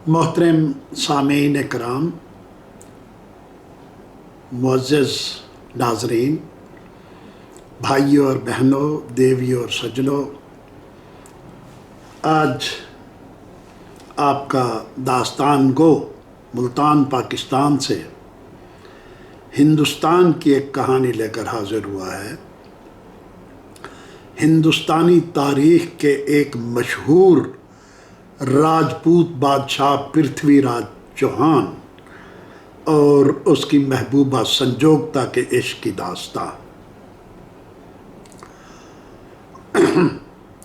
محترم سامعین کرام، معزز ناظرین، بھائیوں اور بہنوں، دیویوں اور سجنوں، آج آپ کا داستان گو ملتان پاکستان سے ہندوستان کی ایک کہانی لے کر حاضر ہوا ہے۔ ہندوستانی تاریخ کے ایک مشہور راجپوت بادشاہ پرتھوی راج چوہان اور اس کی محبوبہ سنجوگتا کے عشق کی داستان۔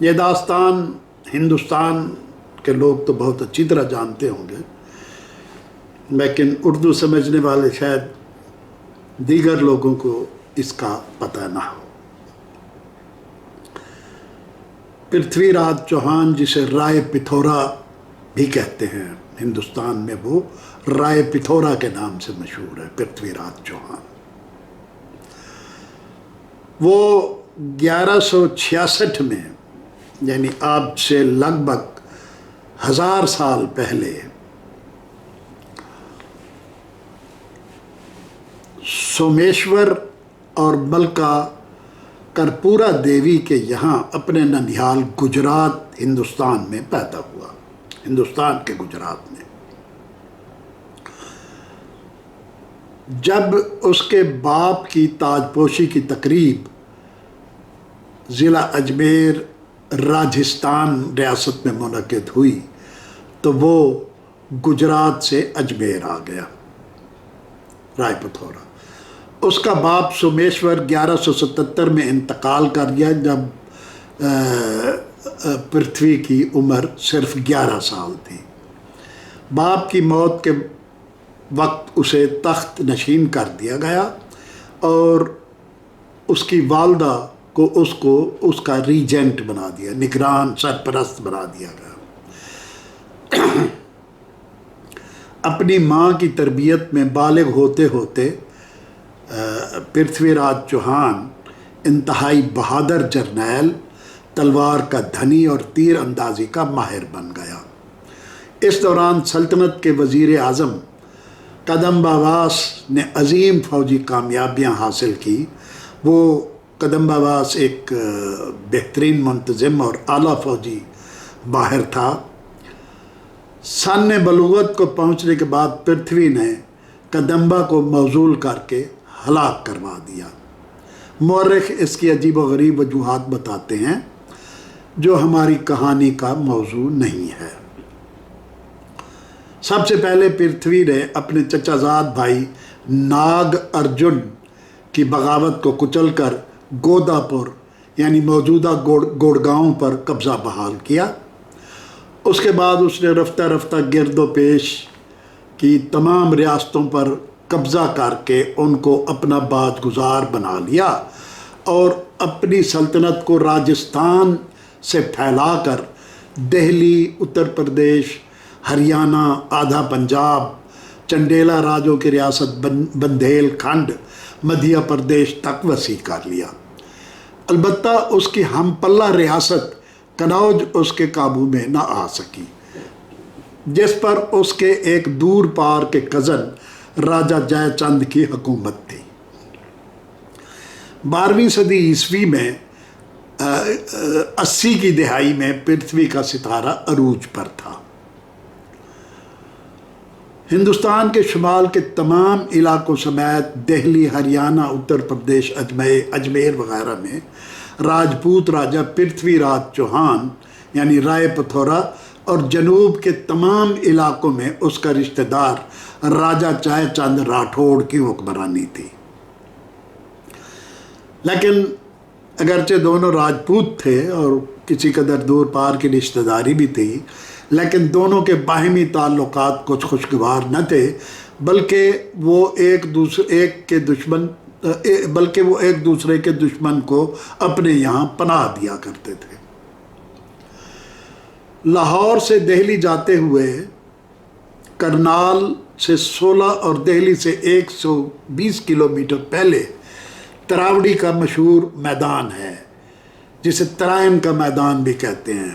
یہ داستان ہندوستان کے لوگ تو بہت اچھی طرح جانتے ہوں گے، لیکن اردو سمجھنے والے شاید دیگر لوگوں کو اس کا پتہ نہ ہو۔ پرتھوی راج چوہان، جسے رائے پتھورا بھی کہتے ہیں، ہندوستان میں وہ رائے پتھورا کے نام سے مشہور ہے۔ پرتھوی راج چوہان وہ 1166 میں، یعنی آج سے لگ بھگ 1000 سال پہلے، سومیشور اور ملکہ کرپورا دیوی کے یہاں اپنے ننیال گجرات ہندوستان میں پیدا ہوا، ہندوستان کے گجرات میں۔ جب اس کے باپ کی تاج پوشی کی تقریب ضلع اجمیر راجستھان ریاست میں منعقد ہوئی تو وہ گجرات سے اجمیر آ گیا، رائے پتھورا۔ اس کا باپ سومیشور 1177 میں انتقال کر گیا، جب پرتھوی کی عمر صرف 11 سال تھی۔ باپ کی موت کے وقت اسے تخت نشین کر دیا گیا اور اس کی والدہ کو اس کا ریجنٹ بنا دیا، نگران سرپرست بنا دیا گیا۔ اپنی ماں کی تربیت میں بالغ ہوتے ہوتے پرتھوی راج چوہان انتہائی بہادر جرنیل، تلوار کا دھنی اور تیر اندازی کا ماہر بن گیا۔ اس دوران سلطنت کے وزیر اعظم کدمباواس نے عظیم فوجی کامیابیاں حاصل کی۔ وہ کدمباواس ایک بہترین منتظم اور اعلیٰ فوجی ماہر تھا۔ سن بلوغت کو پہنچنے کے بعد پرتھوی نے کدمبا کو معزول کر کے ہلاک کروا دیا۔ مورخ اس کی عجیب و غریب وجوہات بتاتے ہیں جو ہماری کہانی کا موضوع نہیں ہے۔ سب سے پہلے پرتھوی نے اپنے چچا زاد بھائی ناگ ارجن کی بغاوت کو کچل کر گودا پور یعنی موجودہ گوڑگاؤں پر قبضہ بحال کیا۔ اس کے بعد اس نے رفتہ رفتہ گرد و پیش کی تمام ریاستوں پر قبضہ کر کے ان کو اپنا باج گزار بنا لیا اور اپنی سلطنت کو راجستھان سے پھیلا کر دہلی، اتر پردیش، ہریانہ، آدھا پنجاب، چنڈیلا راجوں کی ریاست بندھیل کھنڈ، مدھیہ پردیش تک وسیع کر لیا۔ البتہ اس کی ہم پلہ ریاست کنوج اس کے قابو میں نہ آ سکی، جس پر اس کے ایک دور پار کے کزن راجہ جے چند کی حکومت تھی۔ 12ویں صدی عیسوی میں 80 کی دہائی میں پرتھوی کا ستارہ عروج پر تھا۔ ہندوستان کے شمال کے تمام علاقوں سمیت دہلی، ہریانہ، اتر پردیش، اجمیر وغیرہ میں راجپوت راجہ پرتھوی راج چوہان یعنی رائے پتھورا اور جنوب کے تمام علاقوں میں اس کا رشتہ دار راجہ جے چند راٹھوڑ کی حکمرانی تھی۔ لیکن اگرچہ دونوں راجپوت تھے اور کسی قدر دور پار کی رشتہ داری بھی تھی، لیکن دونوں کے باہمی تعلقات کچھ خوشگوار نہ تھے، بلکہ وہ ایک دوسرے کے دشمن کو اپنے یہاں پناہ دیا کرتے تھے۔ لاہور سے دہلی جاتے ہوئے کرنال سے 16 اور دہلی سے 120 کلومیٹر پہلے تراوڑی کا مشہور میدان ہے، جسے ترائن کا میدان بھی کہتے ہیں۔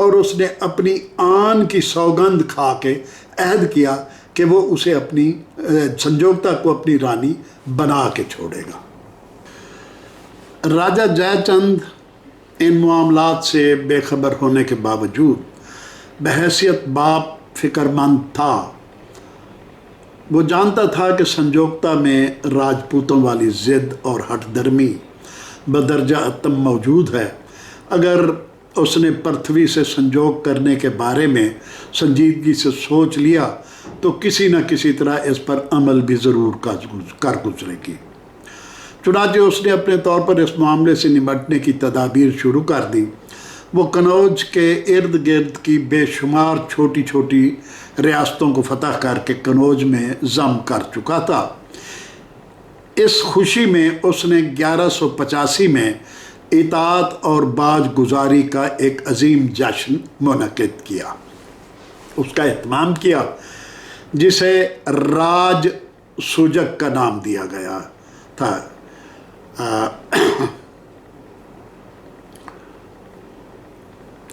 اور اس نے اپنی آن کی سوگند کھا کے عہد کیا کہ وہ اسے اپنی سنجوگتا کو اپنی رانی بنا کے چھوڑے گا۔ راجہ جے چند ان معاملات سے بے خبر ہونے کے باوجود بحیثیت باپ فکر مند تھا۔ وہ جانتا تھا کہ سنجوگتا میں راجپوتوں والی ضد اور ہٹ درمی بدرجہ اتم موجود ہے۔ اگر اس نے پرتھوی سے سنجوگ کرنے کے بارے میں سنجیدگی سے سوچ لیا تو کسی نہ کسی طرح اس پر عمل بھی ضرور کر گزرے گی۔ چنانچہ اس نے اپنے طور پر اس معاملے سے نمٹنے کی تدابیر شروع کر دی۔ وہ کنوج کے ارد گرد کی بے شمار چھوٹی چھوٹی ریاستوں کو فتح کر کے کنوج میں ضم کر چکا تھا۔ اس خوشی میں اس نے 1185 میں اطاعت اور باج گزاری کا ایک عظیم جشن منعقد کیا، اس کا اہتمام کیا، جسے راج سوجک کا نام دیا گیا تھا۔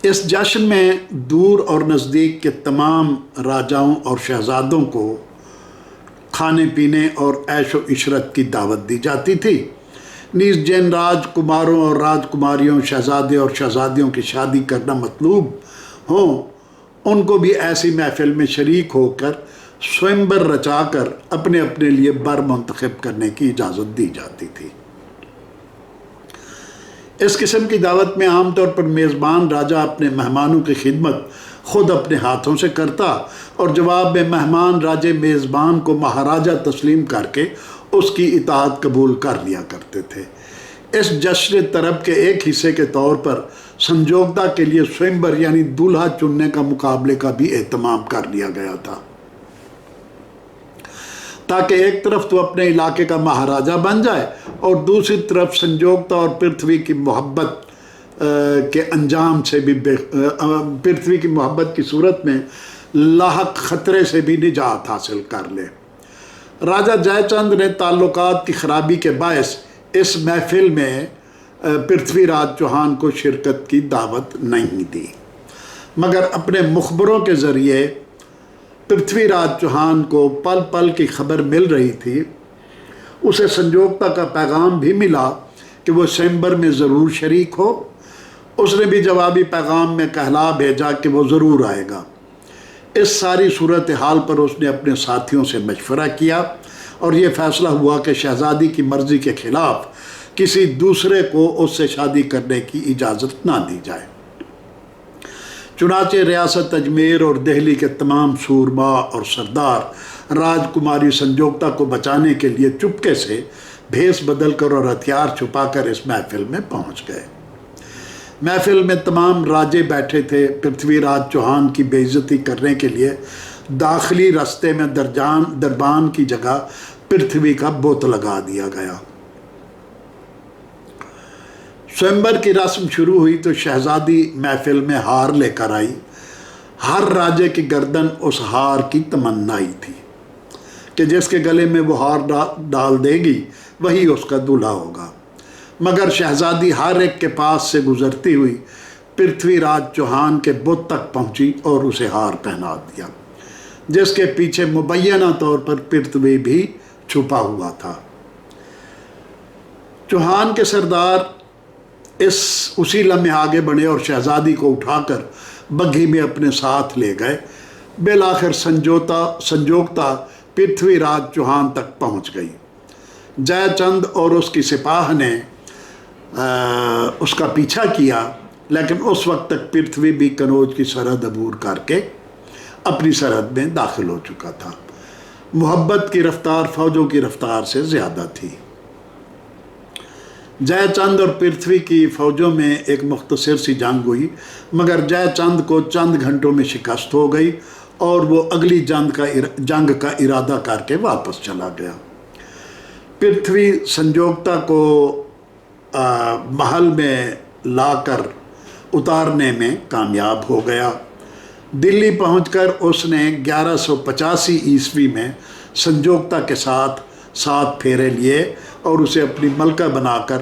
اس جشن میں دور اور نزدیک کے تمام راجاؤں اور شہزادوں کو کھانے پینے اور عیش و عشرت کی دعوت دی جاتی تھی۔ نیز جن راجکماروں اور راجکماریوں، شہزادے اور شہزادیوں کی شادی کرنا مطلوب ہوں، ان کو بھی ایسی محفل میں شریک ہو کر سوئمبر رچا کر اپنے اپنے لیے بر منتخب کرنے کی اجازت دی جاتی تھی۔ اس قسم کی دعوت میں عام طور پر میزبان راجہ اپنے مہمانوں کی خدمت خود اپنے ہاتھوں سے کرتا اور جواب میں مہمان راجے میزبان کو مہاراجہ تسلیم کر کے اس کی اطاعت قبول کر لیا کرتے تھے۔ اس جشن طرب کے ایک حصے کے طور پر سنجوگتا کے لیے سوئمبر یعنی دولہا چننے کا مقابلے کا بھی اہتمام کر لیا گیا تھا، تاکہ ایک طرف تو اپنے علاقے کا مہاراجہ بن جائے اور دوسری طرف سنجوگتا اور پرتھوی کی محبت کے انجام سے بھی پرتھوی کی محبت کی صورت میں لاحق خطرے سے بھی نجات حاصل کر لے۔ راجہ جے چند نے تعلقات کی خرابی کے باعث اس محفل میں پرتھوی راج چوہان کو شرکت کی دعوت نہیں دی، مگر اپنے مخبروں کے ذریعے پرتھوی راج چوہان کو پل پل کی خبر مل رہی تھی۔ اسے سنجوگتا کا پیغام بھی ملا کہ وہ سوئمبر میں ضرور شریک ہو۔ اس نے بھی جوابی پیغام میں کہلا بھیجا کہ وہ ضرور آئے گا۔ اس ساری صورتحال پر اس نے اپنے ساتھیوں سے مشورہ کیا اور یہ فیصلہ ہوا کہ شہزادی کی مرضی کے خلاف کسی دوسرے کو اس سے شادی کرنے کی اجازت نہ دی جائے۔ چنانچہ ریاست اجمیر اور دہلی کے تمام سورما اور سردار راجکماری سنجوگتا کو بچانے کے لیے چپکے سے بھیس بدل کر اور ہتھیار چھپا کر اس محفل میں پہنچ گئے۔ محفل میں تمام راجے بیٹھے تھے۔ پرتھوی راج چوہان کی بے عزتی کرنے کے لیے داخلی رستے میں دربان کی جگہ پرتھوی کا بت لگا دیا گیا۔ سوئمبر کی رسم شروع ہوئی تو شہزادی محفل میں ہار لے کر آئی۔ ہر راجے کی گردن اس ہار کی تمنائی تھی کہ جس کے گلے میں وہ ہار ڈال دے گی وہی اس کا دولہا ہوگا، مگر شہزادی ہر ایک کے پاس سے گزرتی ہوئی پرتھوی راج چوہان کے بت تک پہنچی اور اسے ہار پہنا دیا، جس کے پیچھے مبینہ طور پر پرتھوی بھی چھپا ہوا تھا۔ چوہان کے سردار اسی لمحے آگے بڑھے اور شہزادی کو اٹھا کر بگھی میں اپنے ساتھ لے گئے۔ بالآخر سنجوگتا پرتھوی راج چوہان تک پہنچ گئی۔ جے چند اور اس کی سپاہ نے اس کا پیچھا کیا، لیکن اس وقت تک پرتھوی بھی کنوج کی سرحد عبور کر کے اپنی سرحد میں داخل ہو چکا تھا۔ محبت کی رفتار فوجوں کی رفتار سے زیادہ تھی۔ جے چند اور پرتھوی کی فوجوں میں ایک مختصر سی جنگ ہوئی، مگر جے چند کو چند گھنٹوں میں شکست ہو گئی اور وہ اگلی جنگ کا ارادہ کر کے واپس چلا گیا۔ پرتھوی سنجوگتا کو محل میں لا کر اتارنے میں کامیاب ہو گیا۔ دلی پہنچ کر اس نے 1185 عیسوی میں سنجوگتا کے ساتھ 7 پھیرے لیے اور اسے اپنی ملکہ بنا کر